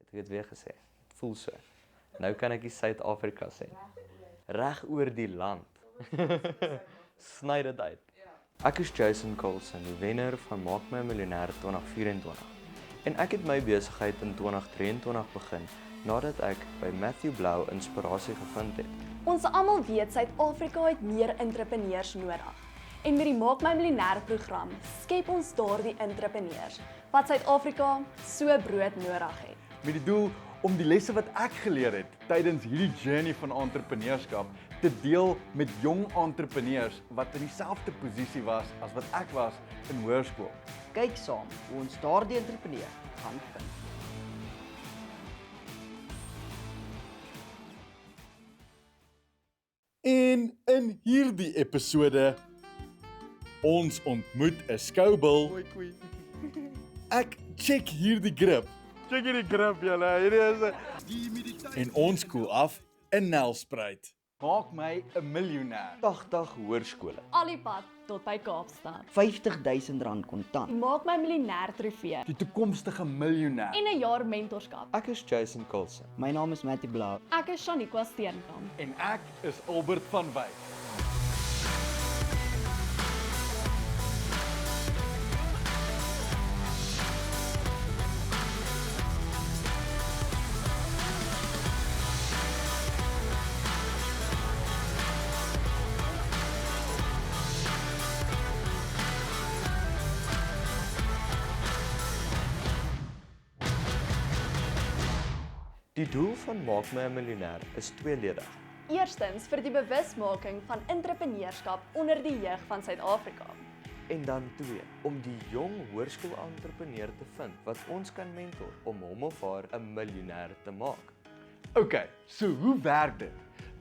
ek het weer gesê, het voel so. Nou kan ek die Suid-Afrika sê. Reg oor die land. Sny dit uit. Ek is Jason Colson, die wenner van Maak My 'n Miljonair 2024. En ek het my besigheid in 2023 begin, nadat ek by Matthew Blau inspirasie gevind het. Ons almal weet Suid-Afrika het meer entrepreneurs nodig. En met die Maak My Miljonair program skep ons daardie entrepreneurs wat Suid-Afrika so brood nodig het. Met die doel om die lesse wat ek geleer het tydens hierdie journey van entrepreneurskap te deel met jong entrepreneurs wat in dieselfde posisie was as wat ek was in hoërskool. Kyk saam hoe ons daardie entrepreneur gaan vind. En in hierdie episode ons ontmoet 'n skoubil. Ek check hierdie grip. Check hierdie grip julle. Hierdie is en ons koel af in Nelspruit. Maak my 'n miljonair. 80 hoërskole. Al die pad tot by Kaapstad. R50.000 kontant. Maak My Miljonair trofee Die toekomstige miljonair. en 'n jaar mentorskap. Ek is Jason Colson. My naam is Matthew Blau. Ek is Shaniqua Steenkamp. En ek is Albert van Wyk. Die doel van Maak My 'n Miljonair is tweeledig. Eerstens vir die bewusmaking van entrepreneurskap onder die jeug van Suid-Afrika. En dan 2, om die jong hoërskool-entrepreneur te vind wat ons kan mentor om hom of haar 'n miljonair te maak. OK, so hoe werk dit?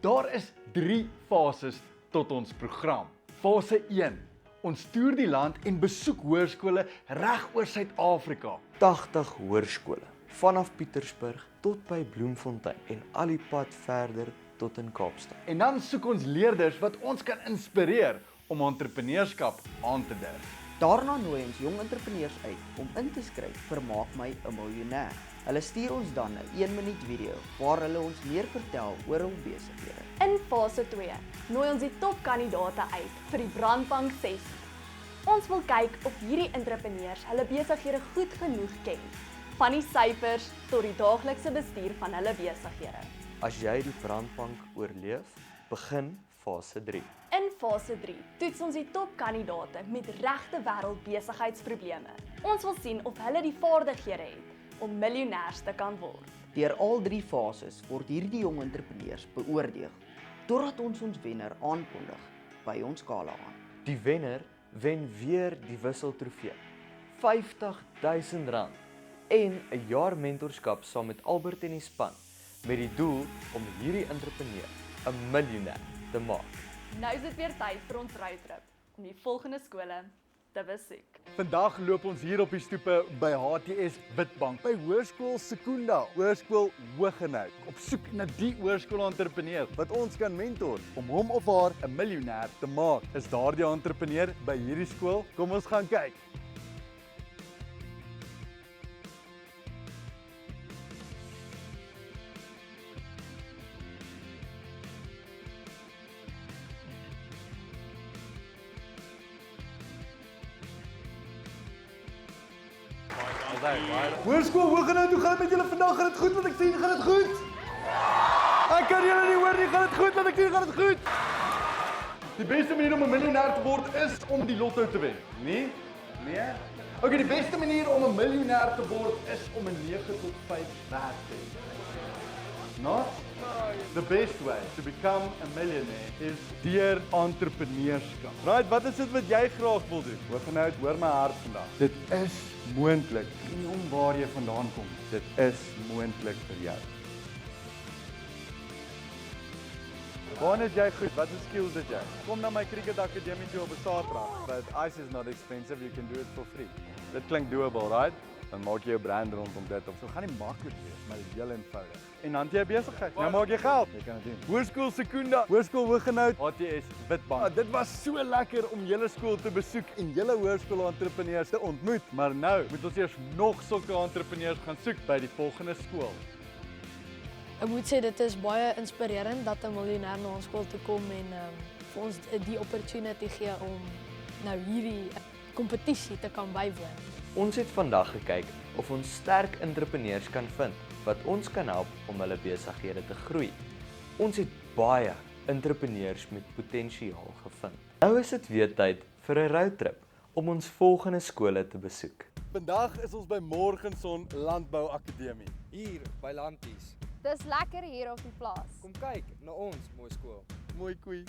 Daar is 3 fases tot ons program. Fase 1. Ons toer die land en besoek hoërskole reg oor Suid-Afrika. 80 hoërskole, vanaf Pietersburg tot by Bloemfontein en al die pad verder tot in Kaapstad. En dan soek ons leerders wat ons kan inspireer om entrepreneurskap aan te durf. Daarna nooi ons jong entrepreneurs uit om in te skryf vir Maak My 'n Miljonair. Hulle stuur ons dan 'n 1-minuut video waar hulle ons meer vertel oor hul besighede. In fase 2 nooi ons die topkandidaate uit vir die brandbank sessie. Ons wil kyk of hierdie entrepreneurs hulle besighede goed genoeg ken, van die syfers tot die daaglikse bestuur van hulle besighede. As jy die brandbank oorleef, begin fase 3. In fase 3 toets ons die topkandidaate met regte wêreld besigheidsprobleme. Ons wil sien of hulle die vaardighede het om miljonêers te kan word. Deur al 3 fases word hierdie jong entrepreneurs beoordeel totdat ons wenner aankondig by ons gala aan. Die wenner wen weer die wisseltrofee, R50.000 en 'n jaar mentorskap saam met Albert en die span, met die doel om hierdie entrepreneur 'n miljonair te maak. Nou is dit weer tyd vir ons roadtrip om die volgende skole te besoek. Vandag loop ons hier op die stoepe by HTS Witbank, by Hoërskool Sekunda, Hoërskool Hoëgenhout, op soek na die hoërskool-entrepreneur wat ons kan mentor om hom of haar 'n miljonair te maak. Is daardie entrepreneur by hierdie skool? Kom ons gaan kyk. Hoërskool Hoëgenhout, hoe gaan dit met julle vandag? Gaan dit goed wat ek sien? Gaan dit goed? Ek kan julle nie hoor nie. Gaan dit goed wat ek sien? Gaan dit goed? Die beste manier om 'n miljonair te word is om die lotto te wen. Nee? Nee? Okay, die beste manier om 'n miljonair te word is om 'n 9 tot 5 werk te doen. Not? The best way to become a millionaire is deur entrepreneurskap. Right, wat is dit wat jy graag wil doen? Hoëgenhout, hoor my hart vandag. Dit is moontlik. Nie om waar jy vandaan kom. Dit is moontlik vir jou. Waar is jy goed? Wat is skills het jy? Kom na my cricket akademie toe op 'n Saterdag. But ice is not expensive, you can do it for free. Dit klink doable, right? dan maak jy jou brand rondom dit. So gaan nie maklik wees, maar heel eenvoudig. En dan jy besigheid. Nou maak jy geld. Jy kan dit doen. Hoërskool Sekunda, Hoërskool Hoogenout, HTS Witbank. Dit was so lekker om julle skool te besoek en julle hoërskool-entrepreneurs te ontmoet. Maar nou moet ons eers nog sulke entrepreneurs gaan soek by die volgende skool. Ek moet sê dit is baie inspirerend dat 'n miljonair na ons skool toe kom en vir ons die opportunity gee om nou hierdie kompetisie te kan bywoon. Ons het vandag gekyk of ons sterk entrepreneurs kan vind wat ons kan help om hulle besighede te groei. Ons het baie entrepreneurs met potensiaal gevind. Nou is dit weer tyd vir 'n roadtrip om ons volgende skole te besoek. Vandag is ons by Morgenson Landbou Akademie. Hier by Lanties. Dis lekker hier op die plaas. Kom kyk na ons mooi skool. Mooi koei.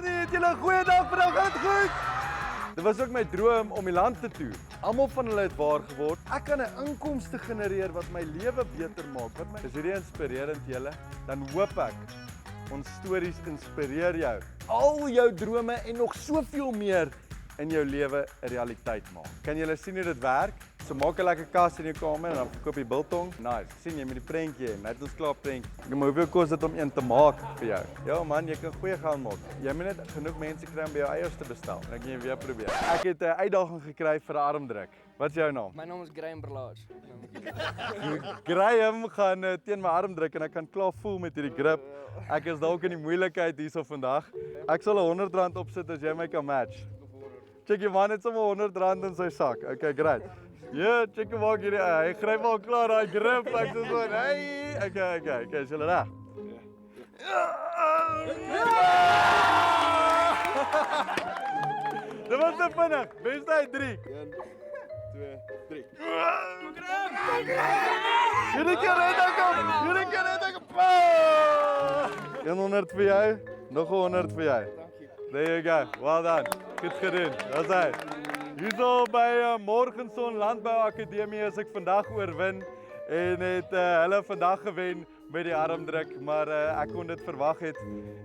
Het julle 'n goeie dag vandag, gaan dit goed? Dit was ook my droom om die land te toer. Almal van hulle het waar geword. Ek kan 'n inkomste genereer wat my lewe beter maak. Is hierdie inspirerend julle? Dan hoop ek ons stories inspireer jou. Al jou drome en nog soveel meer in jou lewe 'n realiteit maak. Kan julle sien hoe dit werk? So maak 'n lekker kas in jou kamer en dan verkoop jy biltong. Nice. Sien jy met die prentjie en net ons klaar prentjie. Maar hoeveel kos dit om een te maak vir jou? Ja man, jy kan goeie geld maak. Jy moet net genoeg mense kry om by jou eiers te bestel. Dan kan jy weer probeer. Ek het 'n uitdaging gekry vir 'n armdruk. Wat is jou naam? My naam is Graham Berlaas. Graham gaan teen my arm druk en ek kan klaar voel met hierdie grip. Ek is dalk in die moeilikheid hierso vandag. Ek sal R100 opsit as jy my kan match. Check jy man, het sommer R100 in sy sak. Okay, great. Ja, check hom maak hierdie. Hy gryp al klaar daai grip. Ek sê so, hey. Okay, is julle reg? Dit was te vinnig. Beste uit 3. 1 2 3. Hierdie keer het ek hom. 100 vir jou, nog 100 vir jou. There you go. Well done. Goed gedoen. Daar's hy. Hierso by Morgenson Landbou Akademie is ek vandag oorwin en het hulle vandag gewen met die armdruk, maar ek kon dit verwag het.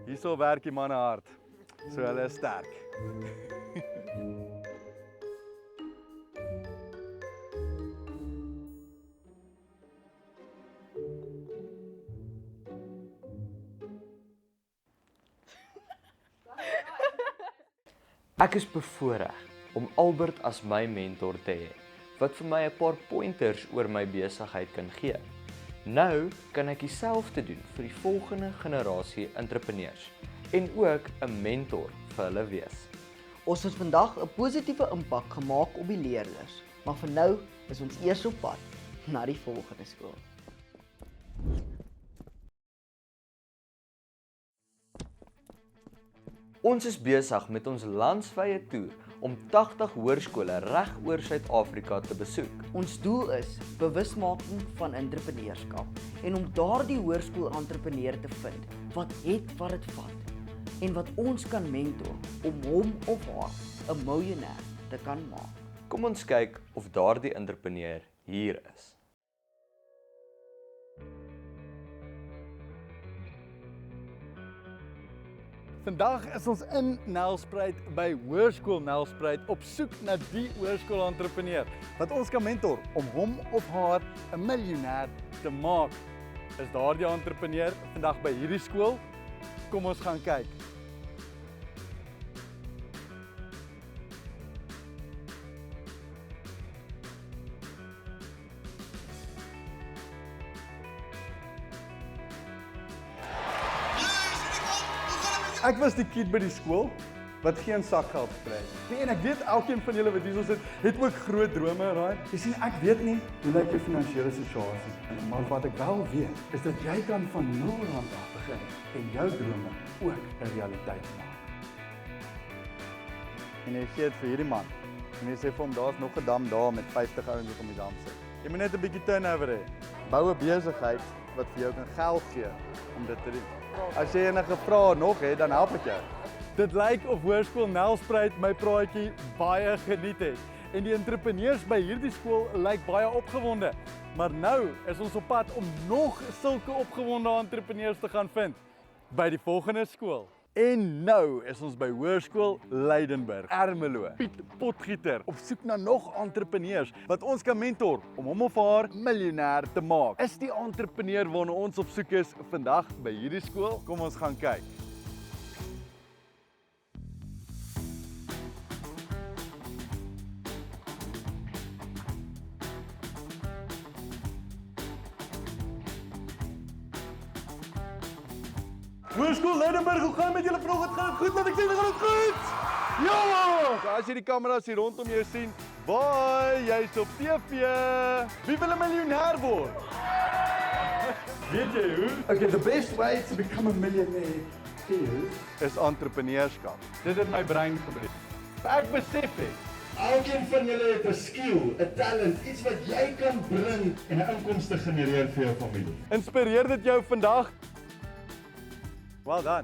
Hierso werk die manne hard. So hulle is sterk. Ek is bevoorreg om Albert as my mentor te hê, wat vir my 'n paar pointers oor my besigheid kan gee. Nou kan ek dieselfde doen vir die volgende generasie entrepreneurs en ook 'n mentor vir hulle wees. Ons het vandag 'n positiewe impak gemaak op die leerders, maar vir nou is ons eers op pad na die volgende skool. Ons is besig met ons landwye toer om 80 hoërskole reg oor Suid-Afrika te besoek. Ons doel is bewusmaking van entrepreneurskap en om daardie hoërskool-entrepreneur te vind wat dit vat en wat ons kan mentor om hom of haar 'n miljonair te kan maak. Kom ons kyk of daardie entrepreneur hier is. Vandag is ons in Nelspruit by Hoërskool Nelspruit op soek na die hoërskool-entrepreneur wat ons kan mentor om hom of haar 'n miljonair te maak. Is daardie entrepreneur vandag by hierdie skool? Kom ons gaan kyk. Ek was die kid by die skool wat geen sakgeld gekry het. En ek weet elkeen van julle wat hier sit, het ook groot drome, right? Jy sien, ek weet nie hoe lyk jou finansiële situasie, maar wat ek wel weet, is dat jy kan van R0 af begin en jou drome ook 'n realiteit maak. En jy gee dit vir hierdie man. En jy sê vir hom, daar's nog 'n dam daar met 50 ouens wat om die dam sit. Jy moet net 'n bietjie turnover hê. Bou 'n besigheid wat vir jou kan geld gee om dit te doen. As jy enige vrae nog het, dan help ek jou. Dit lyk of Hoërskool Nelspruit my praatjie baie geniet het. En die entrepreneurs by hierdie skool lyk baie opgewonde. Maar nou is ons op pad om nog sulke opgewonde entrepreneurs te gaan vind by die volgende skool. En nou is ons by Hoërskool Leidenburg, Ermelo. Piet Potgieter op soek na nog entrepreneurs wat ons kan mentor om hom of haar miljonair te maak. Is die entrepreneur waarna ons op soek is vandag by hierdie skool? Kom ons gaan kyk. Hoërskool Leidenburg, hoe gaan het met julle vanoggend? Gaan dit goed? Laat ek sê, gaan dit goed? Ja! So as jy die kameras hier rondom jou sien, bye, jy's op TV. Wie wil 'n miljonair word? Weet jy hoe? Okay, the best way to become a millionaire Is entrepreneurskap. Dit het my brein gebreek. Ek besef het, elkeen van julle het 'n skill, 'n talent, iets wat jy kan bring en 'n inkomste genereer vir jou familie. inspireer dit jou vandag? Well done.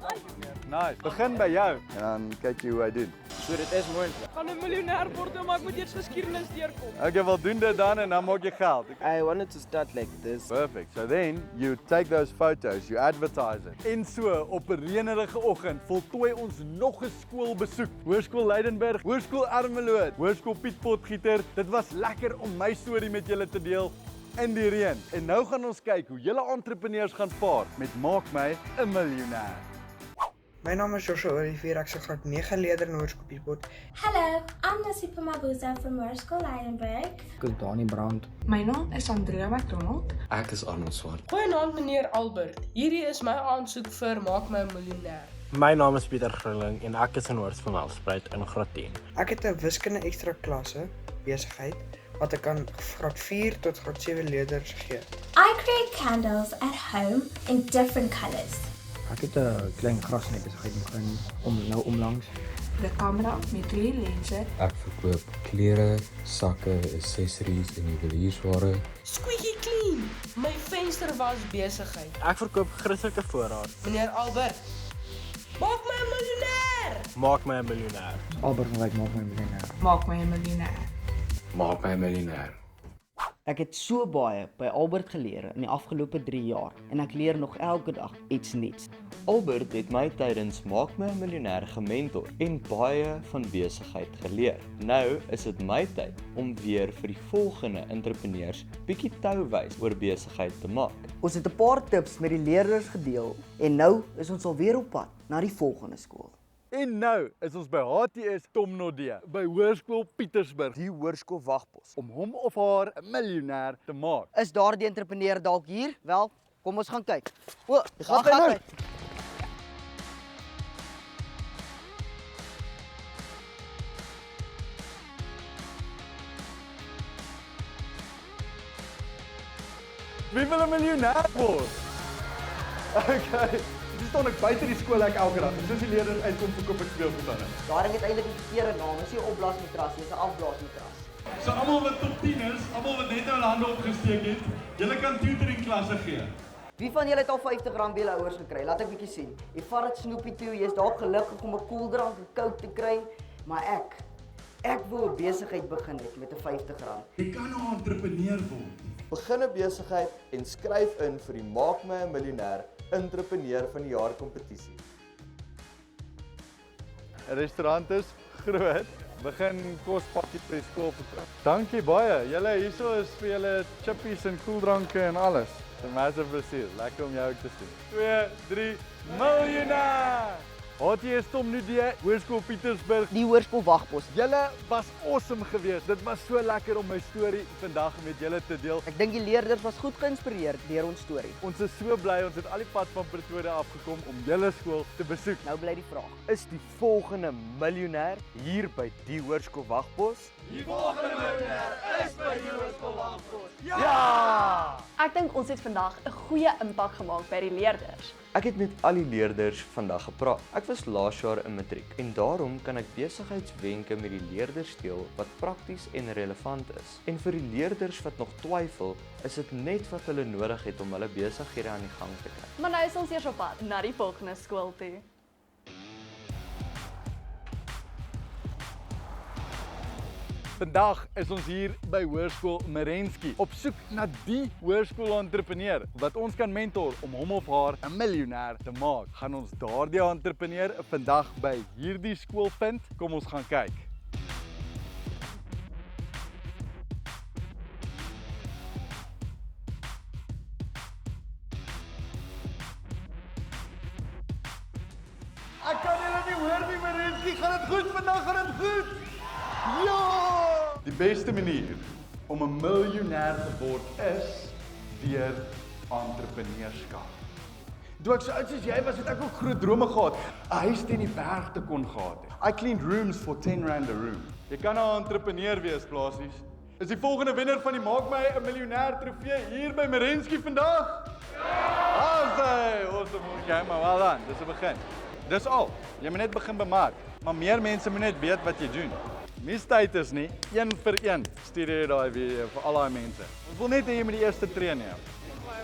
Nice. Begin by jou en dan kyk jy hoe hy doen. So dit is moontlik. Gaan 'n miljonair word, maar ek moet eers geskiedenis deurkom. Okay, wel doen dit dan en dan maak jy geld. I wanted to start like this. Perfect. So then you take those photos, you advertise it. En so op 'n reënerige oggend voltooi ons nog 'n skoolbesoek. Hoërskool Leidenburg, Hoërskool Ermelo, Hoërskool Piet Potgieter. Dit was lekker om my storie met julle te deel in die reën. En nou gaan ons kyk hoe julle entrepreneurs gaan vaar met Maak My 'n Miljonair. My naam is Joshua Olivier, ek's 'n graad 9 leerder in Hoërskool Piet Pot. Hello, I'm Nasipa Mabuza from Hoërskool Leidenburg. Ek is Dani Brand. My naam is Andrea McDonald. Ek is Arnold Swart. Goeienaand meneer Albert. Hierdie is my aansoek vir Maak My 'n Miljonair. My naam is Pieter Grilling en ek is in Hoërskool Nelspruit in graad 10. Ek het 'n wiskunde ekstra klasse besigheid wat ek aan graad 4 tot graad 7 leerders gee. I create candles at home in different colors. Ek het 'n klein grasnet besigheid omlangs. Die kamera met 3 lense. Ek verkoop klere, sakke, accessories en juweliersware. Squeaky clean. My vensterwas besigheid. Ek verkoop Christelike voorraad. Meneer Albert. Maak my 'n miljonair. Maak my 'n miljonair. Albert van Wyk maak my miljonair. Maak my 'n miljonair. Maak my 'n miljonair. Ek het so baie by Albert geleer in die afgelope 3 jaar en ek leer nog elke dag iets nuuts. Albert het my tydens Maak My 'n Miljonair gementor en baie van besigheid geleer. Nou is dit my tyd om weer vir die volgende entrepreneurs bietjie tou wys oor besigheid te maak. Ons het 'n paar tips met die leerders gedeel en nou is ons alweer op pad na die volgende skool. En nou is ons by HTS Tom Nodee, by Hoërskool Pietersburg, Die Hoërskool Wagpos. om hom of haar 'n miljonair te maak. Is daardie entrepreneur dalk hier? Wel, kom ons gaan kyk. O, Gaan hy nou? Wie wil 'n miljonair word? Okay. Dis staan ek buite die skool elke dag. Soos die leerders uitkom verkoop ek speelgoed. Daar het eintlik 'n verkeerde naam. Dis nie 'n opblaasmatras nie, dis 'n afblaasmatras. So almal wat top 10 is, almal wat net nou hulle hande opgesteek het, julle kan tutoring klasse gee. Wie van julle het al R50 by julle ouers gekry? Laat ek bietjie sien. Jy vat dit snoepie toe, jy's dalk gelukkig om 'n koeldrank en Coke te kry, maar ek wil 'n besigheid begin met 'n R50. Jy kan 'n entrepreneur word. Begin 'n besigheid en skryf in vir die Maak My 'n Miljonair Entrepreneur van die Jaar kompetisie. 'n Restaurant is groot. Begin kospakkie by skool verkoop. Dankie baie. Julle hierso is vir julle chippies en koeldranke en alles. 'n Massive plesier. Lekker om jou ook te sien. 2, 3, miljonair! HTS Tom Nodee, Hoërskool Pietersburg. Die Hoërskool Wagpos. Julle was awesome geweest. Dit was so lekker om my storie vandag met julle te deel. Ek dink die leerders was goed geïnspireerd deur ons storie. Ons is so bly ons het al die pad van Pretoria afgekom om julle skool te besoek. Nou bly die vraag. Is die volgende miljonair hier by die Hoërskool Wagpos? Die volgende miljonair is by die Hoërskool Wagpos. Ja! Ek dink ons het vandag 'n goeie impak gemaak by die leerders. Ek het met al die leerders vandag gepraat. Ek was laas jaar in matriek en daarom kan ek besigheidswenke met die leerders deel wat prakties en relevant is. En vir die leerders wat nog twyfel, is dit net wat hulle nodig het om hulle besighede aan die gang te kry. Maar nou is ons eers op pad na die volgende skool toe. Vandag is ons hier by Hoërskool Merensky op soek na die hoërskool-entrepreneur wat ons kan mentor om hom of haar 'n miljonair te maak. Gaan ons daardie entrepreneur vandag by hierdie skool vind? Kom ons gaan kyk. Ek kan julle nie hoor nie, Merensky, gaan dit goed vandag, gaan dit goed? Ja! Die beste manier om 'n miljonair te word is deur entrepreneurskap. Toe ek so oud soos jy was, het ek ook groot drome gehad. 'n Huis teen die berg te kon gehad het. I cleaned rooms for 10 rand a room. Jy kan 'n entrepreneur wees, plaasies. Is die volgende wenner van die Maak My 'n Miljonair trofee hier by Merensky vandag? Awesome, okay, maar wel dan, dis 'n begin. Dis al. Jy moet net begin bemark, maar meer mense moet net weet wat jy doen. Nie tyd is nie, een vir een stuur jy daai video vir al daai mense. Ons wil net hê jy moet die eerste tree neem.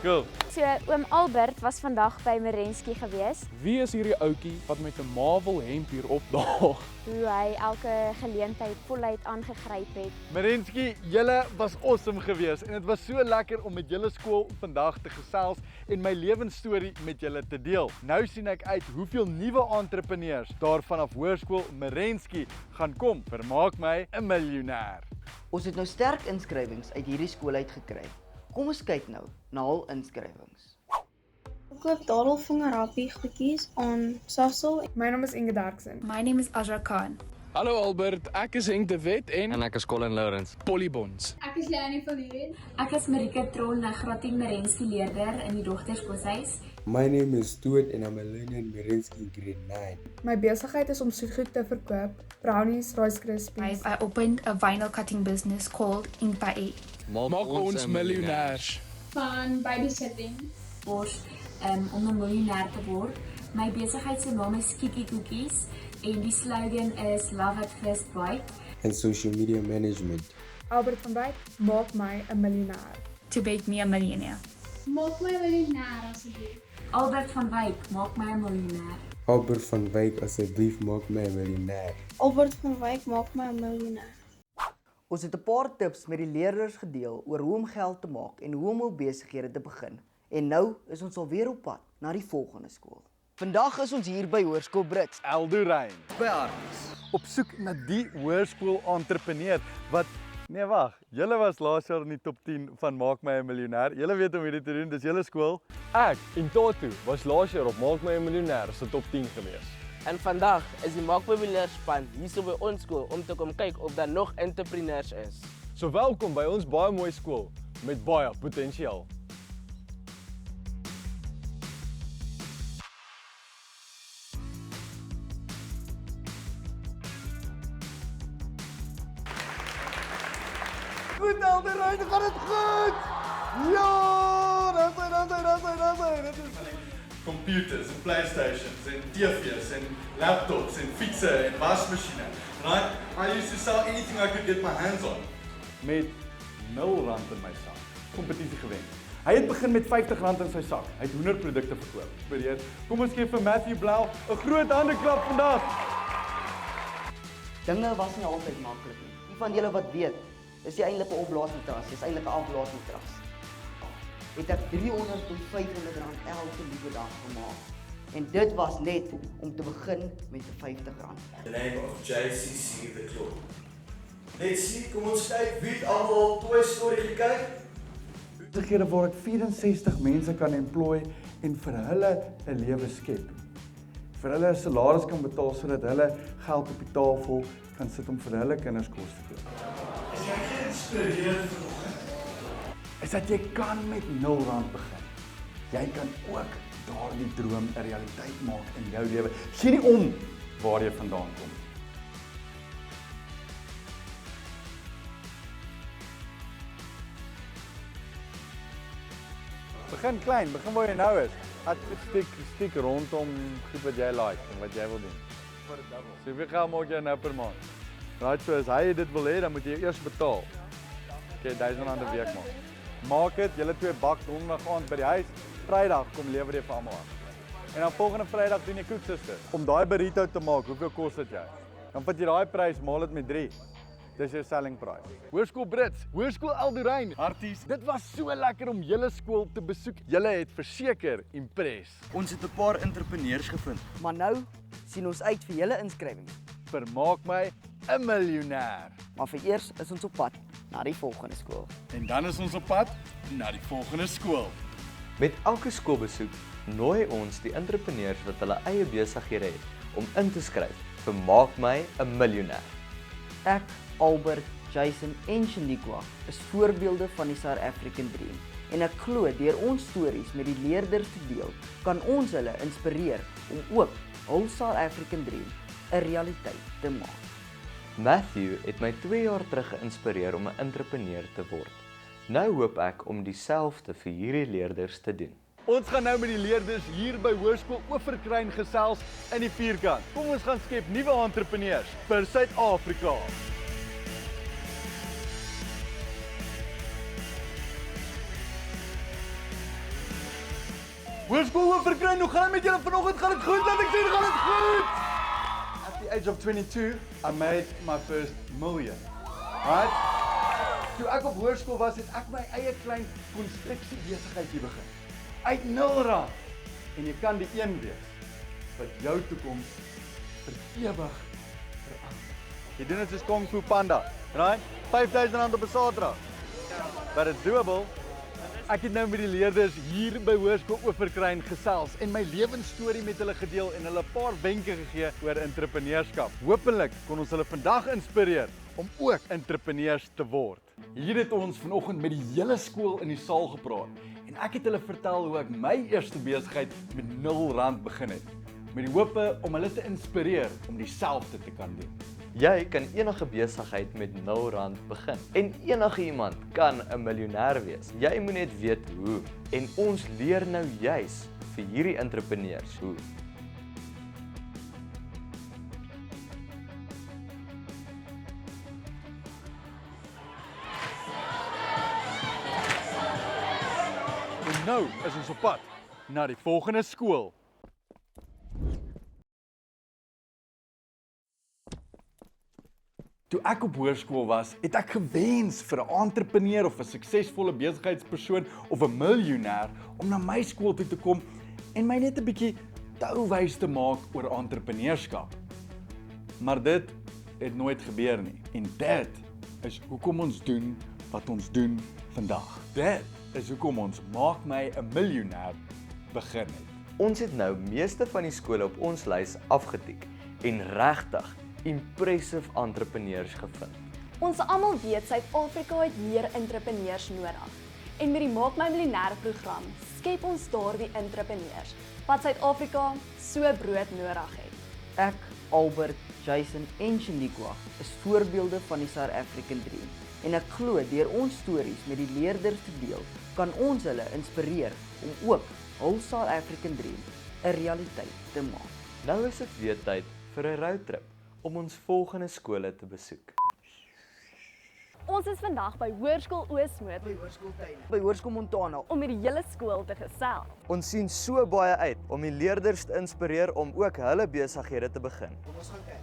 Cool. So, oom Albert was vandag by Merensky gewees. Wie is hierdie ouetjie wat met 'n Marvel hemp hier opdaag? Hoe hy elke geleentheid voluit aangegryp het. Merensky, julle was awesome geweest en dit was so lekker om met julle skool vandag te gesels en my lewensstorie met julle te deel. Nou sien ek uit hoeveel nuwe entrepreneurs daar vanaf Hoërskool Merensky gaan kom. Vermaak my 'n miljonair. Ons het nou sterk inskrywings uit hierdie skool uit gekry. Kom ons kyk nou na hul inskrywings. Ek koop Dadelvinger happie goedjies aan Sassel. My naam is Inge Derksen. My name is Azra Khan. Hallo Albert, ek is Henk de Wet en ek is Colin Lawrence. Polybons. Ek is Leonie van Huren. Ek is Marika Troll, 'n graad 10 Merensky leerder in die dogterskoshuis. My name is Stuart and I'm a learner in Merensky grade 9. My besigheid is om soetgoed te verkoop, brownies, Rice Krispies. I opened a vinyl cutting business called Inkpae. Maak ons miljonairs. Van babysitting. Om 'n miljonair te word. My besigheid se naam is Kiki Cookies en die slogan is Love at First Bite. And social media management. Albert van Wyk, maak my 'n miljonair. To make me a millionaire. Maak my 'n miljonair asseblief. Albert van Wyk, maak my 'n miljonair. Albert van Wyk, asseblief maak my 'n miljonair. Albert van Wyk, maak my 'n miljonair. Ons het 'n paar tips met die leerders gedeel oor hoe om geld te maak en hoe om hul besighede te begin. En nou is ons alweer op pad na die volgende skool. Vandag is ons hier by Hoërskool Brits, Eldorein, by Arties. op soek na die hoërskool-entrepreneur wat nee wag, julle was laas jaar in die top 10 van Maak My 'n Miljonair. Julle weet om hierdie te doen, dis julle skool. Ek en Tatu was laas jaar op Maak My 'n Miljonair se top 10 gewees. En vandag is die Maak My 'n Miljonair span hier by ons skool om te kom kyk of daar nog entrepreneurs is. So welkom by ons baie mooi skool met baie potensiaal. Goed, Eldorein, gaan dit goed? Ja, dan zijn. Dit is computers en Playstations en TV's en laptops en fietsen en wasmachine. Right? I used to sell anything I could get my hands on. Met 0 rand in my sak. Competisie gewen. Hy het begin met 50 rand in sy sak. Hy het hoenderprodukte verkoop. Kom ons gee vir Matthew Blau 'n groot handeklap vandag. Dinge was nie altyd maklik nie. Die van julle wat weet, is nie eintlik 'n opblaasmatras, dis eintlik 'n afblaasmatras. Het ek 300 tot 500 rand elke liewe dag gemaak. En dit was net om te begin met 'n 50 rand. The name of JCC The Club. Let's see, kom ons kyk wie het almal Toy Story gekyk. Besighede waar ek 64 mense kan employ en vir hulle 'n lewe skep. Vir hulle 'n salaris kan betaal sodat hulle geld op die tafel kan sit om vir hulle kinders kos te koop. Is jy geïnspireerd vanoggend? Is dat jy kan met 0 rand begin. Jy kan ook daardie droom 'n realiteit maak in jou lewe. Sien nie om waar jy vandaan kom. Begin klein, begin waar jy nou is. Stiek rondom goed wat jy like en wat jy wil doen. So hoeveel geld maak jy nou per maand? Right, so as hy dit wil hê, dan moet jy eers betaal. Okay, R1000 'n week maak. Maak dit, julle twee bak donderdag aand by die huis. Vrydag kom lewer jy vir almal aan. En dan volgende Vrydag doen jy koeksuster. Om daai burrito te maak, hoeveel kos dit jou? Dan vat jy daai prys, maal dit met 3. dis jou selling price. Hoërskool Brits, Hoërskool Eldoryn, Harties, dit was so lekker om julle skool te besoek. Julle het verseker impress. Ons het 'n paar entrepreneurs gevind, maar nou sien ons uit vir julle inskrywing. Vermaak my 'n miljonair. Maar vir eers is ons op pad na die volgende skool. En dan is ons op pad na die volgende skool. Met elke skoolbesoek nooi ons die entrepreneurs wat hulle eie besighede het om in te skryf vir Maak my 'n miljonair. Ek, Albert, Jason en Shaniqua is voorbeelde van die South African Dream. En ek glo deur ons stories met die leerders te deel, kan ons hulle inspireer om ook hul South African Dream 'n realiteit te maak. Matthew het my 2 jaar terug geïnspireer om 'n entrepreneur te word. Nou hoop ek om dieselfde vir hierdie leerders te doen. Ons gaan nou met die leerders hier by Hoërskool Oeverkruin gesels in die vierkant. Kom ons gaan skep nuwe entrepreneurs vir Suid-Afrika. Hoërskool Oeverkruin, hoe gaan dit met julle vanoggend? Gaan dit goed? Laat ek sien, gaan dit goed? At the age of 22, I made my first million. Right? Toe ek op hoërskool was, het ek my eie klein konstruksiebesigheidjie begin. Uit R0. En jy kan die een wees wat jou toekoms vir ewig verander. Jy doen dit soos Kung Fu Panda, right? R5000 op 'n Saterdag. But it's doable. Ek het nou met die leerders hier by Hoërskool Oeverkruin gesels en my lewensstorie met hulle gedeel en hulle 'n paar wenke gegee oor entrepreneurskap. Hoopelik kon ons hulle vandag inspireer om ook entrepreneurs te word. Hier het ons vanoggend met die hele skool in die saal gepraat en ek het hulle vertel hoe ek my eerste besigheid met R0 begin het, met die hope om hulle te inspireer om dieselfde te kan doen. Jy kan enige besigheid met R0 begin en enige iemand kan 'n miljonair wees. Jy moet net weet hoe en ons leer nou juis vir hierdie entrepreneurs hoe. En nou is ons op pad na die volgende skool. Toe ek op hoërskool was, het ek gewens vir 'n entrepreneur of 'n suksesvolle besigheidspersoon of 'n miljonair om na my skool toe te kom en my net 'n bietjie touwys te maak oor entrepreneurskap. Maar dit het nooit gebeur nie. En dit is hoekom ons doen wat ons doen vandag. Dit is hoekom ons Maak my 'n miljonair begin het. Ons het nou meeste van die skole op ons lys afgetik en regtig impressive entrepreneurs gevind. Ons almal weet Suid-Afrika het meer entrepreneurs nodig. En met die Maak my miljonair program skep ons daardie entrepreneurs wat Suid-Afrika so brood nodig het. Ek, Albert, Jason en Shaniqua is voorbeelde van die South African Dream. En ek glo deur ons stories met die leerders te deel, kan ons hulle inspireer om ook hul South African Dream 'n realiteit te maak. Nou is dit weer tyd vir 'n roadtrip om ons volgende skole te besoek. Ons is vandag by Hoërskool Oosmoed, by Hoërskool Montana, om met die hele skool te gesels. Ons sien so baie uit om die leerders te inspireer om ook hulle besighede te begin. Kom ons gaan kyk.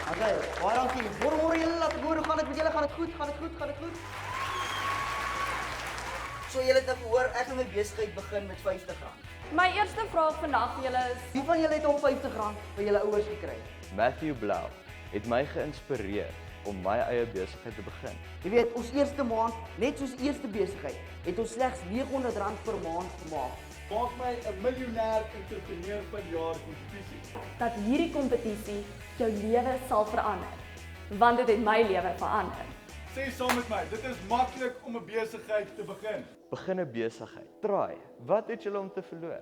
Okay, baie dankie. Môre julle laat hoor, hoe gaan dit met julle? Gaan dit goed? Gaan dit goed? Gaan dit goed? So julle het nou gehoor, ek gaan my besigheid begin met R50. My eerste vraag vandag vir julle is: wie van julle het al R50 vir julle ouers gekry? Matthew Blau het my geïnspireer om my eie besigheid te begin. Jy weet, ons eerste maand, net soos eerste besigheid, het ons slegs R900 per maand gemaak. Maak my 'n miljonair entrepreneur van die jaar kompetisie. Dat hierdie kompetisie jou lewe sal verander, want dit het my lewe verander. Sê saam met my, dit is maklik om 'n besigheid te begin. Begin 'n besigheid. Traai. Wat het julle om te verloor?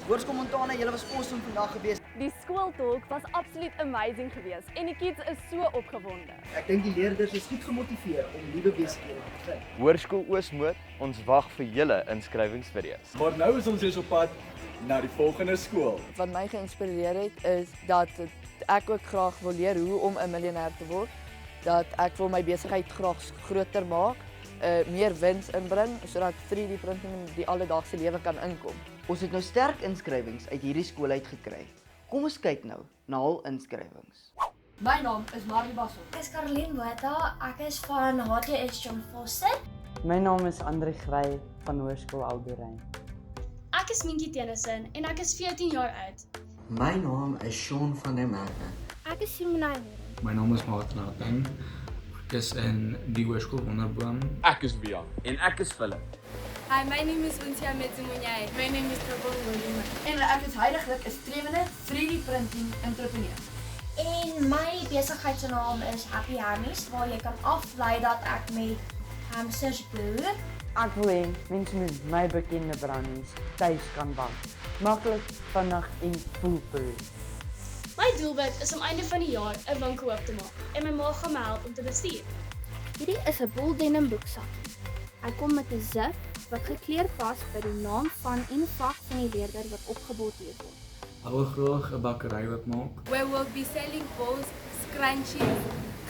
Hoërskool Montana, julle was awesome vandag gewees. Die skooltalk was absoluut amazing geweest en die kids is so opgewonde. Ek dink die leerders is goed gemotiveer om nuwe besighede te begin. Hoërskool Oosmoed, ons wag vir julle inskrywingsvideo's. Maar nou is ons op pad na die volgende skool. Wat my geïnspireer het is dat ek ook graag wil leer hoe om 'n miljonair te word. Dat ek wil my besigheid graag groter maak, meer wins inbring sodat 3D printing in die alledaagse lewe kan inkom. Ons het nou sterk inskrywings uit hierdie skool uit gekry. Kom ons kyk nou na hul inskrywings. My naam is Marley Bassel. Ek is Caroline Botha, ek is van HTS John Foster. My naam is Andre Grey van Hoërskool Alberijn. Ek is Minkie Tennyson en ek is 14 jaar oud. My naam is Sean van der Merwe. Ek is Simona. My naam is Martin Hartman. Ek is in die Hoërskool Wonderboom. Ek is Bian. En ek is Philip. Hi, my name is Untia Metsumunyai. My name is Trouble William. En ek is heidaglik 'n strewende 3D printing entrepreneur. En my besigheid se naam is Happy Hammies, waar jy kan aflei dat ek met hamsters boer. Ek wil hê mense moet my bekende brownies tuis kan bak. Maklik, vinnig en foolproof. My doelwit is om einde van die jaar 'n winkel oop te maak en my ma gaan my help om te bestuur. Hierdie is 'n bol denim boeksak. Hy kom met 'n zip wat gekleer pas by die naam van en vak van die leerder wat opgeborduur word. Ek wil graag 'n bakkery oopmaak. Where we'll be selling bowls, scrunchies,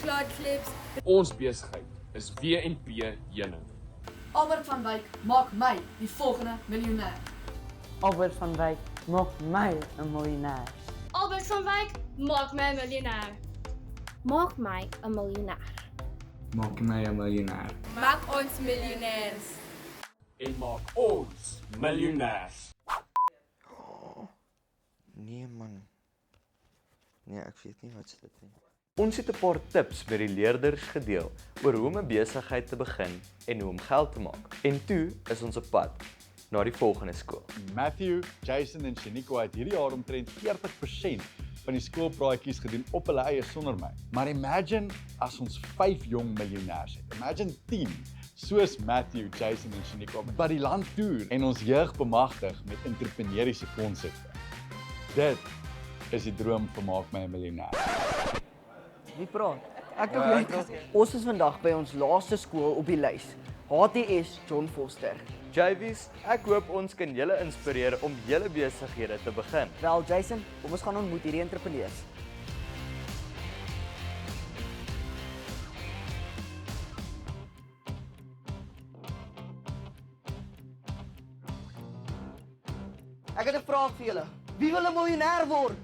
cloth clips. Ons besigheid is W&P Heuning. Albert van Wyk maak my die volgende miljonair. Albert van Wyk maak my 'n miljonair. Albert van Wyk, maak my 'n miljonair. Maak my 'n miljonair. Maak my 'n miljonair. Maak ons miljonairs. En maak ons miljonairs. Nee man. Nee, ek weet nie wat se dit nie. Ons het 'n paar tips met die leerders gedeel oor hoe om 'n besigheid te begin en hoe om geld te maak. En toe is ons op pad na die volgende skool. Matthew, Jason en Shaniqua het hierdie jaar omtrent 40% van die skoolpraatjies gedoen op hulle eie sonder my. Maar imagine as ons 5 jong miljonairs het. Imagine 10 soos Matthew, Jason en Shaniqua wat die land toer en ons jeug bemagtig met entrepreneuriese konsepte. Dit is die droom van Maak My 'n Miljonair. Wie praat? Ek dink ons is vandag by ons laaste skool op die lys. HTS John Foster. JV's, ek hoop ons kan julle inspireer om julle besighede te begin. Wel Jason, kom ons gaan ontmoet hierdie entrepreneurs. Ek het 'n vraag vir julle. Wie wil 'n miljonair word?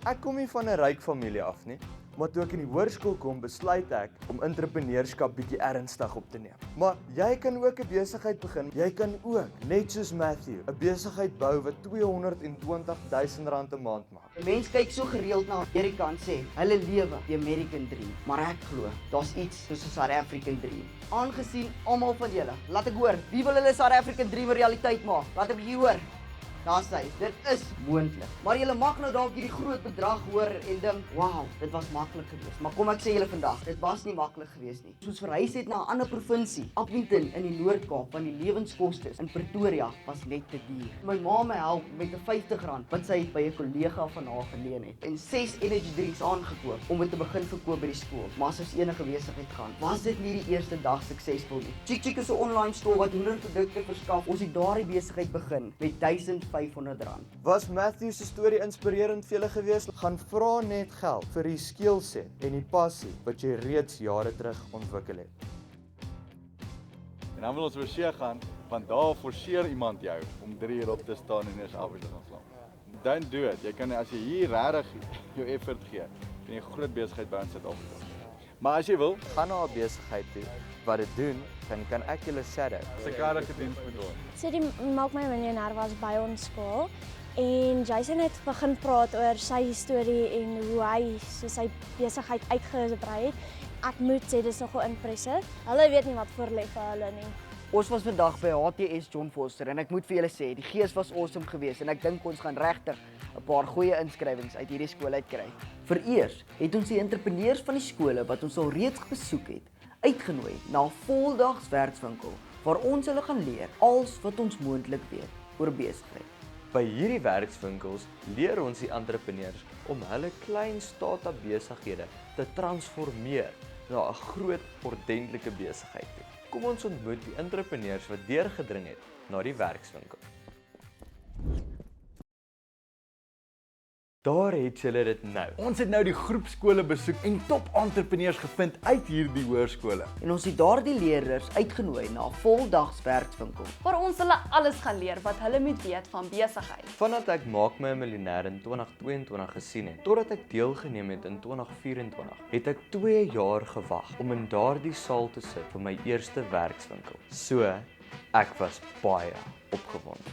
Ek kom nie van 'n ryk familie af nie, maar toe ek in die hoërskool kom, besluit ek om entrepreneurskap bietjie ernstig op te neem. Maar jy kan ook 'n besigheid begin. Jy kan ook, net soos Matthew, 'n besigheid bou wat R220,000 'n maand maak. Mense kyk so gereeld na Amerika en sê, hulle lewe die American Dream. Maar ek glo, daar's iets soos 'n South African Dream. Aangesien almal van julle, laat ek hoor, wie wil hulle South African Dream 'n realiteit maak? Laat ek bietjie hoor. Daar's hy. Dit is moontlik. Maar julle mag nou dalk hierdie groot bedrag hoor en dink, "Wow, dit was maklik geweest." Maar kom ek sê julle vandag, dit was nie maklik geweest nie. Soos verhuis het na 'n ander provinsie, Appington in die Noord-Kaap, want die lewenskoste in Pretoria was net te duur. My ma my help met 'n R50 wat sy by 'n kollega van haar geleen het en 6 energy drinks aangekoop om dit te begin verkoop by die skool. Maar soos enige besigheid gaan, was dit nie die eerste dag suksesvol nie. Chick is 'n online store wat honderde produkte verskaf. Ons het daardie besigheid begin met R1,500. Was Matthew se storie inspirerend vir julle gewees? Gaan vra net geld vir die skillset en die passie wat jy reeds jare terug ontwikkel het. En dan wil ons weer see gaan, want daar forceer iemand jou om 3 uur op te staan en eers af te gaan slaap. Don't do it. Jy kan as jy hier regtig jou effort gee, kan jy 'n groot besigheid bou in Suid-Afrika. Maar as jy wil, gaan na 'n besigheid toe wat dit doen, kan ek julle shadow. Dis 'n karige diens met ons. So die Maak My Miljonair was by ons skool en Jason het begin praat oor sy storie en hoe hy so sy besigheid uitgebrei het. Ek moet sê dis nogal impressive. Hulle weet nie wat voor lê vir hulle nie. Ons was vandag by HTS John Foster en ek moet vir julle sê, die gees was awesome geweest en ek dink ons gaan regtig 'n paar goeie inskrywings uit hierdie skool uitkry. Vereers het ons die entrepreneurs van die skole wat ons al reeds besoek het, uitgenooi na 'n voldags werkswinkel waar ons hulle gaan leer alles wat ons moontlik weet oor besigheid. By hierdie werkswinkels leer ons die entrepreneurs om hulle klein startup-besighede te transformeer na 'n groot ordentlike besigheid toe. Kom ons ontmoet die entrepreneurs wat deurgedring het na die werkswinkel. Daar het julle dit nou. Ons het nou die groep skole besoek en top entrepreneurs gevind uit hierdie hoërskole. En ons het daardie leerders uitgenooi na 'n voldags werkswinkel waar ons hulle alles gaan leer wat hulle moet weet van besigheid. Vandat ek Maak My 'n Miljonair in 2022 gesien het, totdat ek deelgeneem het in 2024, het ek 2 jaar gewag om in daardie saal te sit vir my eerste werkswinkel. So, ek was baie opgewonde.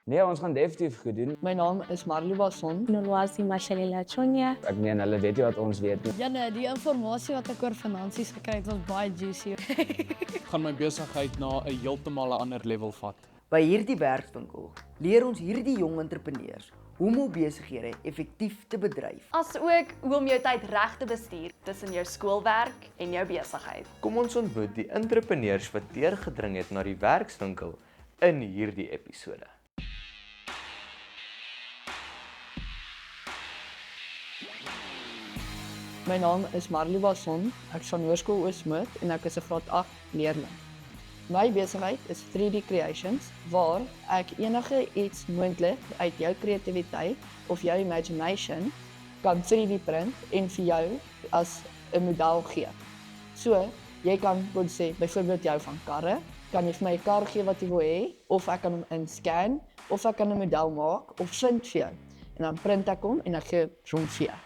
Nee, ons gaan definitief goed doen. My naam is Marley Wasson. Nolwazi Mashalila Chonya. Ek meen, hulle weet nie wat ons weet nie. Janne, die inligting wat ek oor finansies gekry het, was baie juicy. Ek gaan my besigheid na 'n heeltemal 'n ander level vat. By hierdie werkswinkel leer ons hierdie jong entrepreneurs hoe om besighede effektief te bedryf. Asook hoe om jou tyd reg te bestuur tussen jou skoolwerk en jou besigheid. Kom ons ontmoet die entrepreneurs wat deurgedring het na die werkswinkel in hierdie episode. My naam is Marley Wasson. Ek is van Hoërskool Oosmoed en ek is 'n graad 8 leerling. My besigheid is 3D Creations waar ek enige iets moontlik uit jou kreatiwiteit of jou imagination kan 3D print en vir jou as 'n model gee. So, jy kan sê byvoorbeeld jou van karre, kan jy vir my 'n kar gee wat jy wil hê of ek kan hom inscan of ek kan 'n model maak of print vir jou. En dan print ek hom en ek gee hom vir jou.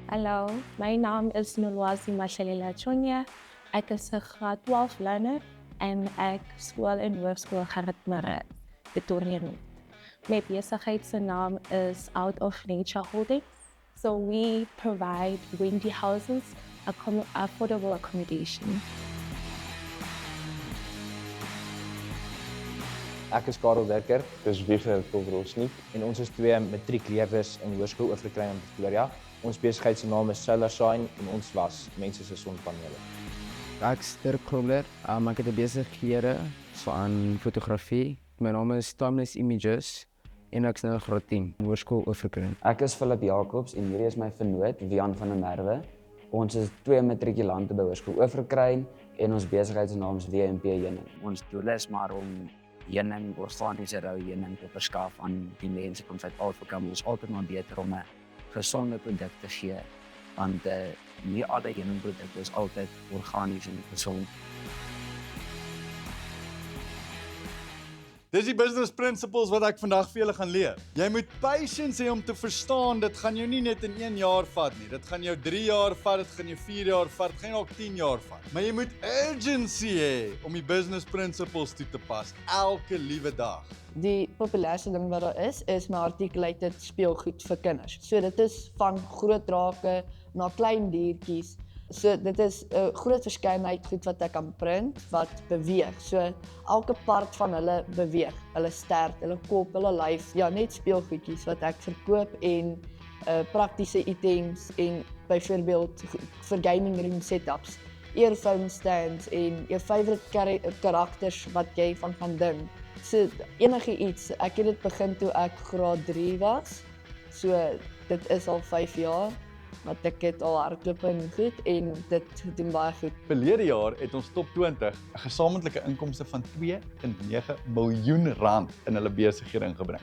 Hallo, my naam is Nolwazi Mashalila Chonya. Ek is 'n graad 12 leerder en ek skool in Hoërskool Gerrit Murray, Pretoria. My besigheid se naam is Out of Nature Holdings. So we provide windy houses, affordable accommodation. Ek is Karel Werker, dis Wieger Kolbrosnik en ons is 2 matriekleerders in Hoërskool Oorvlekklein in Pretoria. Ons besigheid se naam is Solar Shine en ons was mense se sonpanele. Ek is Dirk Krobler, ek het 'n besighede van fotografie. My naam is Timeless Images en ek is nou graad 10, Hoërskool Oorvlekklein. Ek is Philip Jacobs en hierdie is my vernoot Wian van der Merwe. Ons is 2 matrikulante by Hoërskool Oorvlekklein en ons besigheid se naam is WMP Heuning. Ons doel is maar om heuning, organiese rou heuning te verskaf aan die mense van Suid-Afrika. Ons is altyd maar beter om 'n gesonde produk te gee, want nie alle heuningprodukte is altyd organies en gesond. Dis die business principles wat ek vandag vir julle gaan leer. Jy moet patience hê om te verstaan, dit gaan jou nie net in 1 jaar vat nie. Dit gaan jou 3 jaar vat, dit gaan jou 4 jaar vat, dit gaan jou ook 10 jaar vat. Maar jy moet urgency hê om die business principles toe te pas elke liewe dag. Die populairste ding wat daar is my articulated speelgoed vir kinders. So dit is van groot drake na klein diertjies. So dit is 'n groot verskeidenheid goed wat ek kan print wat beweeg. So elke part van hulle beweeg, hulle stert, hulle kop, hulle lyf. Ja, net speelgoedjies wat ek verkoop en praktiese items en byvoorbeeld vir gaming room setups, earphone stands en jou favourite karakters wat jy van gaan dink. So enige iets. Ek het dit begin toe ek graad 3 was. So dit is al 5 jaar. Want ek het al hardloop en goed en dit doen baie goed. Verlede jaar het ons top 20 'n gesamentlike inkomste van 2.9 miljoen rand in hulle besighede ingebring.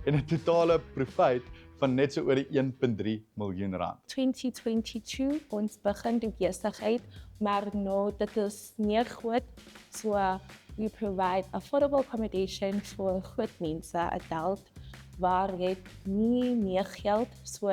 En 'n totale profit van net so oor die 1.3 miljoen rand. 2022 ons begin die besigheid, maar nou dit is nie goed. So we provide affordable accommodation vir groot mense, adult, waar het nie meer geld. So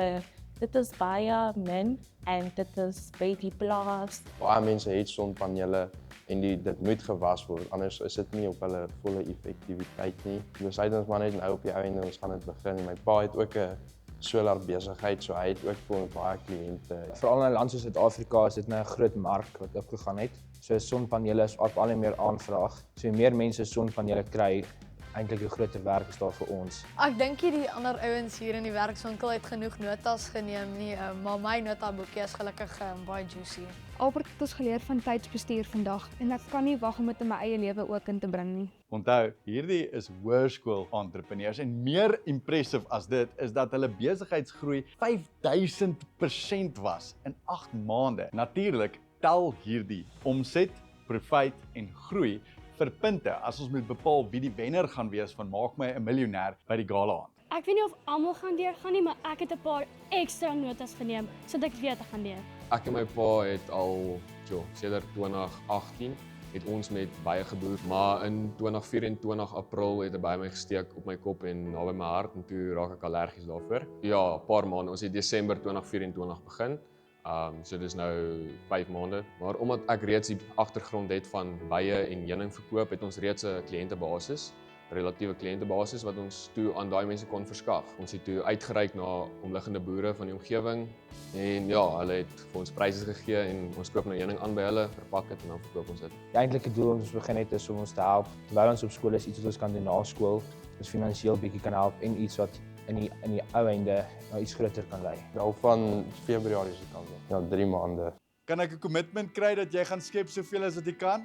dit is baie min en dit is by die plaas. Baie mense het sonpanele en dit moet gewas word, anders is dit nie op hulle volle effektiwiteit nie. Besluit ons maar net nou op die einde, ons gaan dit begin. My pa het ook 'n solar besigheid, so hy het ook vir baie kliënte. Veral in 'n land soos Suid-Afrika is dit nou 'n groot mark wat opgegaan het. So sonpanele is op al hoe meer aanvraag. So hoe meer mense sonpanele kry, eintlik hoe groter werk is daar vir ons. Ek dink die ander ouens hier in die werkswinkel het genoeg notas geneem nie, maar my notaboekie is gelukkig baie juicy. Albert het ons geleer van tydsbestuur vandag en ek kan nie wag om dit in my eie lewe ook in te bring nie. Onthou, hierdie is hoërskool entrepreneurs en meer impressive as dit is dat hulle besigheidsgroei 5000% was in 8 maande. Natuurlik tel hierdie omset, profit en groei vir punte as ons moet bepaal wie die wenner gaan wees van Maak My 'n Miljonair by die gala aand. Ek weet nie of almal gaan deurgaan nie, maar ek het 'n paar ekstra notas geneem sodat ek weet ek gaan deur. Ek en my pa het al, sedert 2018 het ons met baie geboer, maar in 2024 April het 'n by my gesteek op my kop en naby my hart en toe raak ek allergies daarvoor. Ja, 'n paar maande. Ons het Desember 2024 begin. So dis nou 5 maande, maar omdat ek reeds die agtergrond het van bye en heuning verkoop, het ons reeds 'n kliëntebasis, relatiewe kliëntebasis wat ons toe aan daai mense kon verskaf. Ons het toe uitgereik na omliggende boere van die omgewing en ja, hulle het vir ons pryse gegee en ons koop nou heuning aan by hulle, verpak dit en dan verkoop ons dit. Die eintlike doel ons begin het is om ons te help terwyl ons op skool is, iets wat ons kan doen na skool, ons finansiëel bietjie kan help en iets wat in die ou einde nou iets groter kan lei. Nou van Februarie se kant. Ja, 3 maande. Kan ek 'n commitment kry dat jy gaan skep soveel as wat jy kan?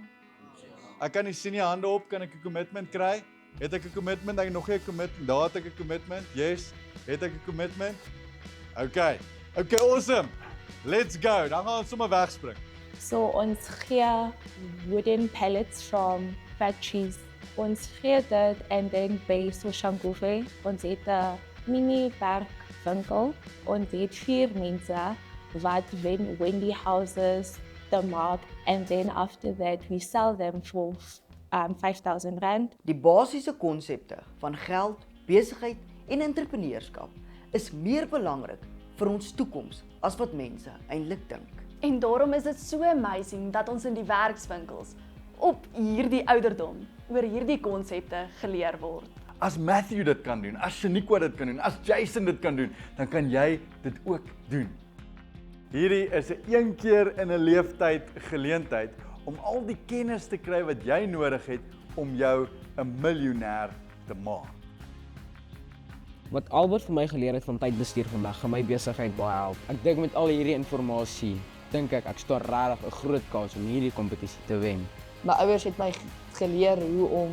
Ek kan nie sien nie hande op, kan ek 'n commitment kry? Het ek 'n commitment? Ek het nog nie 'n commitment. Daar het ek 'n commitment. Yes. Het ek 'n commitment? Okay, awesome. Let's go. Dan gaan ons sommer wegspring. So ons gee wooden pallets from factories. Ons gee dit en dan by Soshanguve. Ons het 'n mini werkwinkel. Ons het 4 mense wat when die houses, the mark, and then after that we sell them for 5,000 rand. Die basiese konsepte van geld, besigheid en entrepreneurskap is meer belangrik vir ons toekoms as wat mense eintlik dink. En daarom is dit so amazing dat ons in die werkswinkels op hierdie ouderdom oor hierdie konsepte geleer word. As Matthew dit kan doen, as Shaniqua dit kan doen, as Jason dit kan doen, dan kan jy dit ook doen. Hierdie is 'n een keer in 'n leeftyd geleentheid om al die kennis te kry wat jy nodig het om jou 'n miljonair te maak. Wat Albert vir my geleer het van tydbestuur vandag, gaan my besigheid baie help. Ek dink met al hierdie inligting, dink ek staan regtig 'n groot kans om hierdie kompetisie te wen. My ouers het my geleer hoe om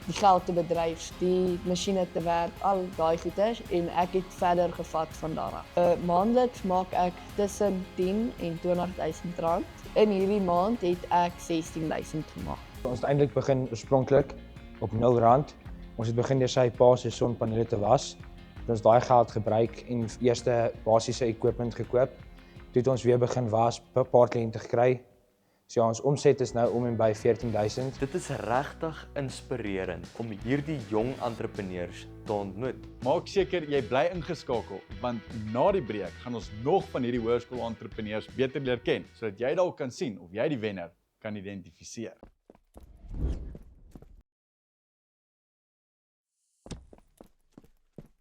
die geld te bedryf, die masjiene te werk, al daai goeders en ek het verder gevat van daar af. Maandeliks maak ek tussen 10 en 20,000 rand. In hierdie maand het ek 16,000 gemaak. Ons het eintlik begin oorspronklik op R0. Ons het begin deur sy pa se sonpanele te was. Ons daai geld gebruik en eerste basiese equipment gekoop. Toe het ons weer begin was, 'n paar kliënte gekry. So ja, ons omset is nou om en by 14,000. Dit is regtig inspirerend om hierdie jong entrepreneurs te ontmoet. Maak seker jy bly ingeskakel, want na die breek gaan ons nog van hierdie hoërskool entrepreneurs beter leer ken, sodat jy dalk kan sien of jy die wenner kan identifiseer.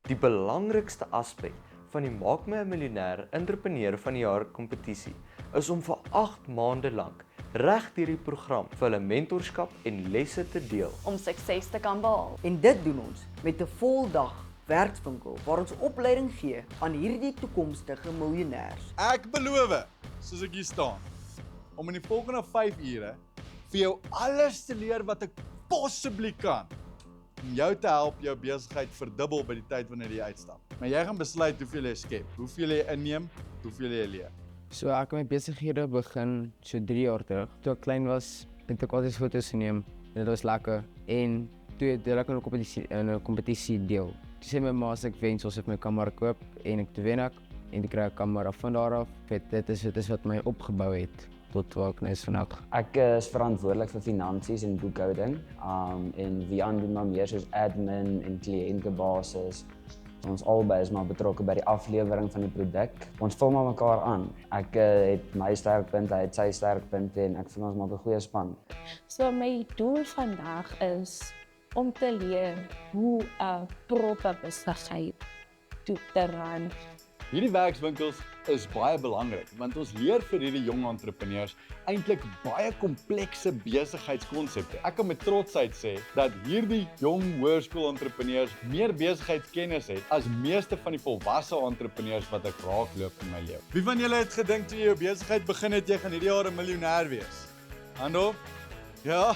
Die belangrikste aspek van die Maak My 'n Miljonair Entrepreneur van die Jaar kompetisie is om vir 8 maande lank reg deur die program vir hulle mentorskap en lesse te deel om sukses te kan behaal. En dit doen ons met 'n voldag werkswinkel waar ons opleiding gee aan hierdie toekomstige miljonêers. Ek beloof, soos ek hier staan, om in die volgende 5 ure vir jou alles te leer wat ek possibly kan om jou te help jou besigheid verdubbel by die tyd wanneer jy uitstap. Maar jy gaan besluit hoeveel jy skep, hoeveel jy inneem, hoeveel jy leer. So ek het my besighede begin so 3 jaar terug. Toe ek klein was, het ek altyd foto's geneem. Dit was lekker en toe het ek in 'n kompetisie deel. Toe sê my ma as ek wen, soos ek my kamera koop en ek te wen ek en ek kry 'n kamera van daar af. Dit is wat my opgebou het tot waar ek nou is vandag. Ek is verantwoordelik vir finansies en boekhouding. En Wian doen maar meer soos admin en kliëntebasis. Ons albei is maar betrokke by die aflewering van die produk. Ons vul maar mekaar aan. Ek het my sterkpunte, hy het sy sterkpunte en ek voel ons maak 'n goeie span. So my doel vandag is om te leer hoe 'n proper besigheid toe te ran. Hierdie werkswinkels is baie belangrik want ons leer vir hierdie jong entrepreneurs eintlik baie komplekse besigheidskonsepte. Ek kan met trotsheid sê dat hierdie jong hoërskool-entrepreneurs meer besigheidskennis het as meeste van die volwasse entrepreneurs wat ek raakloop in my lewe. Wie van julle het gedink toe jy jou besigheid begin het, jy gaan hierdie jaar 'n miljonair wees? Hand op. Ja.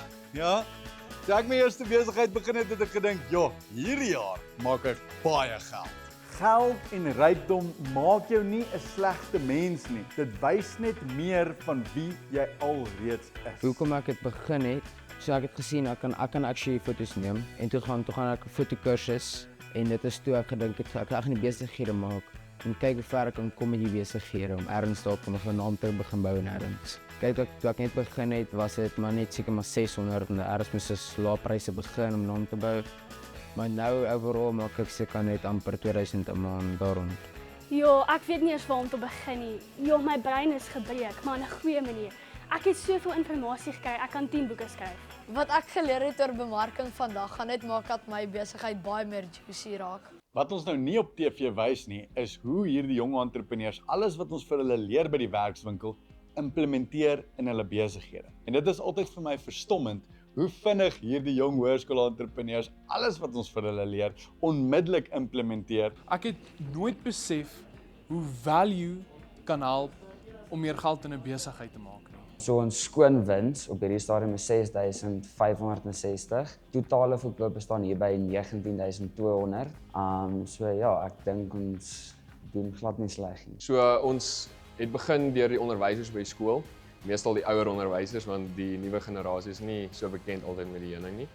Toe ek my eerste besigheid begin het, het ek gedink, "Joh, hierdie jaar maak ek baie geld." Geld en rykdom maak jou nie 'n slegte mens nie. Dit wys net meer van wie jy alreeds is. Hoekom ek het begin het, so ek het gesien ek kan actually foto's neem en toe gaan ek 'n fotokursus en dit is toe ek gedink het ek gaan die besighede maak en kyk hoe ver ek kan kom met die besighede om ergens daar op 'n naam te begin bou en ergens. Kyk toe ek net begin het, was dit maar net seker maar 600 en ergens moes ek lae pryse begin om naam te bou. Maar nou overall maak ek seker net amper 2000 'n maand daar rond. Ja, ek weet nie eens waar om te begin nie. Ja, my brein is gebreek, maar in 'n goeie manier. Ek het soveel inligting gekry, ek kan 10 boeke skryf. Wat ek geleer het oor bemarking vandag gaan net maak dat my besigheid baie meer juicy raak. Wat ons nou nie op TV wys nie, is hoe hierdie jong entrepreneurs alles wat ons vir hulle leer by die werkswinkel implementeer in hulle besighede. En dit is altyd vir my verstommend hoe vinnig hierdie jong hoërskool-entrepreneurs alles wat ons vir hulle leer onmiddellik implementeer. Ek het nooit besef hoe value kan help om meer geld in 'n besigheid te maak nie. So ons skoon wins op hierdie stadium is 6560. Totale verkope staan hier by 19200. So ja, ek dink ons doen glad nie sleg nie. So ons het begin deur die onderwysers by skool, meestal die ouer onderwysers want die nuwe generasie is nie so bekend altyd met die heuning nie.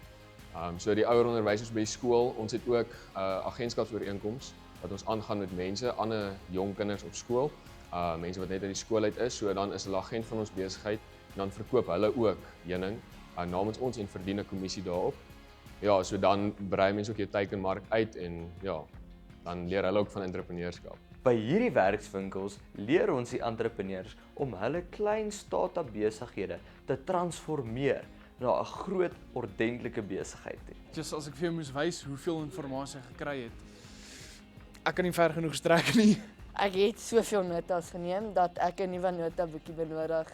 So die ouer onderwysers by skool, ons het ook agentskapsooreenkoms wat ons aangaan met mense, ander jong kinders op skool, mense wat net uit die skool uit is, so dan is hulle agent van ons besigheid en dan verkoop hulle ook heuning namens ons en verdien 'n kommissie daarop. Ja, so dan brei mense ook jou teikenmark uit en ja, dan leer hulle ook van entrepreneurskap. By hierdie werkswinkels leer ons die entrepreneurs om hulle klein startup-besighede te transformeer na 'n groot, ordentlike besigheid. Just as ek vir jou moes wys hoeveel inligting ek gekry het, ek kan nie ver genoeg strek nie. Ek het soveel notas geneem dat ek 'n nuwe notaboekie benodig.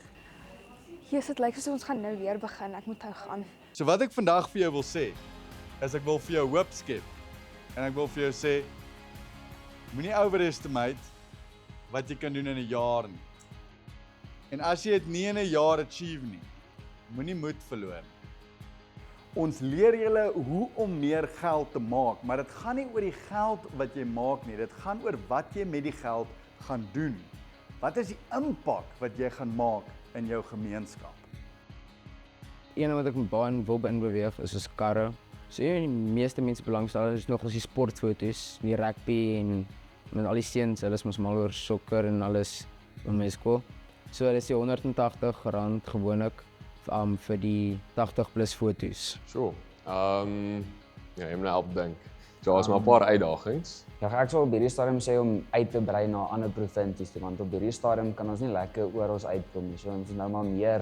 Jesus, dit lyk soos ons gaan nou weer begin. Ek moet nou gaan. So wat ek vandag vir jou wil sê, is ek wil vir jou hoop skep. En ek wil vir jou sê, moenie overestimate wat jy kan doen in 'n jaar nie. En as jy dit nie in 'n jaar achieve nie, moenie moed verloor nie. Ons leer julle hoe om meer geld te maak, maar dit gaan nie oor die geld wat jy maak nie, dit gaan oor wat jy met die geld gaan doen. Wat is die impak wat jy gaan maak in jou gemeenskap? Een wat ek baie wil beweeg is karre. So die meeste mense belangstel is nog as die sportfoto's, die rugby en met al die seuns, hulle is mos mal oor sokker en alles in my skool. So dit is die R180 gewoonlik vir die 80 plus foto's. So, ja, jy moet nou help dink. So daar's maar 'n paar uitdagings. Ja, ek sal op hierdie stadium sê om uit te brei na ander provinsies toe, want op hierdie stadium kan ons nie lekker oral uitkom nie. So ons is nou maar meer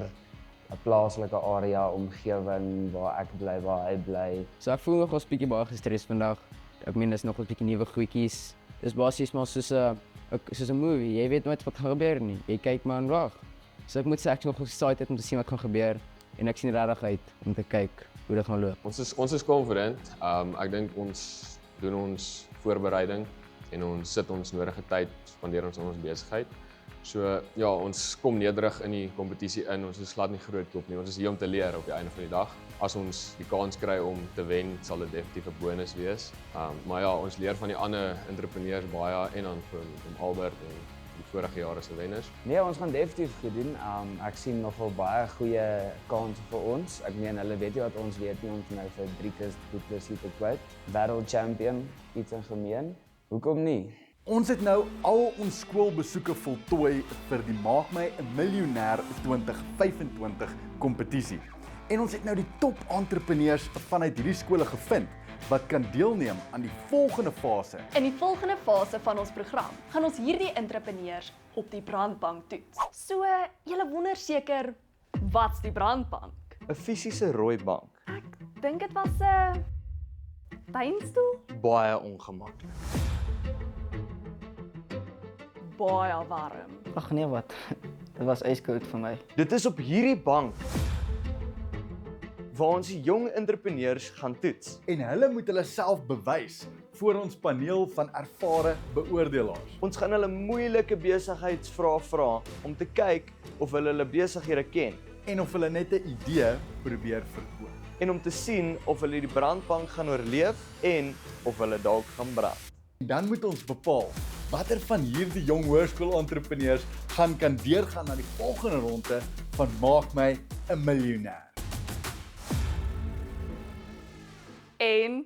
'n plaaslike area, omgewing waar ek bly, waar hy bly. So ek voel nog 'n bietjie baie gestres vandag. Ek meen dis nog 'n bietjie nuwe goedjies. Dis basies maar soos 'n movie. Jy weet nooit wat gaan gebeur nie. Jy kyk maar en wag. So ek moet sê ek is nog excited om te sien wat gaan gebeur en ek sien regtig uit om te kyk hoe dit gaan loop. Ons is confident. Ek dink ons doen ons voorbereiding en ons sit ons nodige tyd spandeer ons aan ons besigheid. So ja, ons kom nederig in die kompetisie in. Ons is glad nie groot kop nie. Ons is hier om te leer op die einde van die dag. As ons die kans kry om te wen, sal dit definitief 'n bonus wees. Maar ja, ons leer van die ander entrepreneurs baie en dan van Albert en die vorige jare se wenners. Nee, ons gaan definitief goed doen. Ek sien nogal baie goeie kanse vir ons. Ek meen hulle weet nie wat ons weet nie, ons nou vir 3 keer te kwyt. Battle champion, iets in gemeen. Hoekom nie? Ons het nou al ons skoolbesoeke voltooi vir die Maak My 'n Miljonair 2025 kompetisie. En ons het nou die top entrepreneurs vanuit hierdie skole gevind wat kan deelneem aan die volgende fase. In die volgende fase van ons program gaan ons hierdie entrepreneurs op die brandbank toets. So, julle wonder seker, wat's die brandbank? 'n Fisiese rooi bank. Ek dink dit was 'n tuinstoel. Baie ongemaklik. baie warm. Ag nee wat. Dit was ijskoud vir my. Dit is op hierdie bank waar ons die jong entrepreneurs gaan toets. En hulle moet hulle self bewys voor ons paneel van ervare beoordelaars. Ons gaan hulle moeilike besigheidsvrae vra om te kyk of hulle hulle besighede ken En of hulle net 'n idee probeer verkoop. en om te sien of hulle die brandbank gaan oorleef en of hulle dalk gaan brand. En dan moet ons bepaal watter van hierdie jong hoërskool-entrepreneurs kan deurgaan na die volgende ronde van Maak my 'n miljonair. En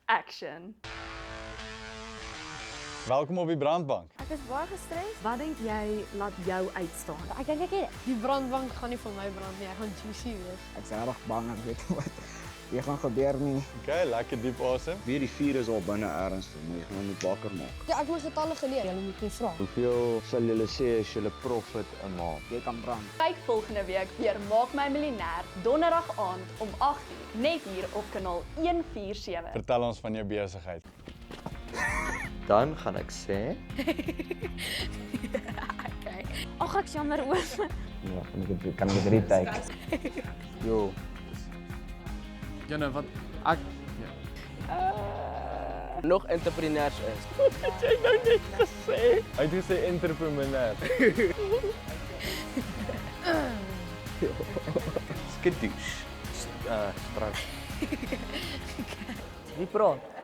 action. Welkom op die brandbank. Ek is baie gestres. Wat dink jy laat jou uitstaan? Ek dink ek het die brandbank gaan nie vir my brand nie. Ek gaan juicy wees. Ek is regtig bang ek weet wat hier gaan gebeur nie. Okay, lekker diep asem. Weer die vuur is al binne ergens vir my. Jy gaan moet wakker maak. Ja, ek het my getalle geleer. Julle moet nie vra. Hoeveel sal julle sê as julle profit 'n maand? Jy kan brand. Kyk volgende week weer Maak my miljonair donderdag aand om 8:00 net hier op kanaal 147. Vertel ons van jou besigheid. Dan gaan ek sê, Okay. Ag, ek's jammer oor. Ja, kan ek dit retake? Jo. Jene, wat ek Nog entrepreneurs is. Wat het jy nou net gesê? Hy het gesê entrepreneur. skadoosh. Straks. Wie praat?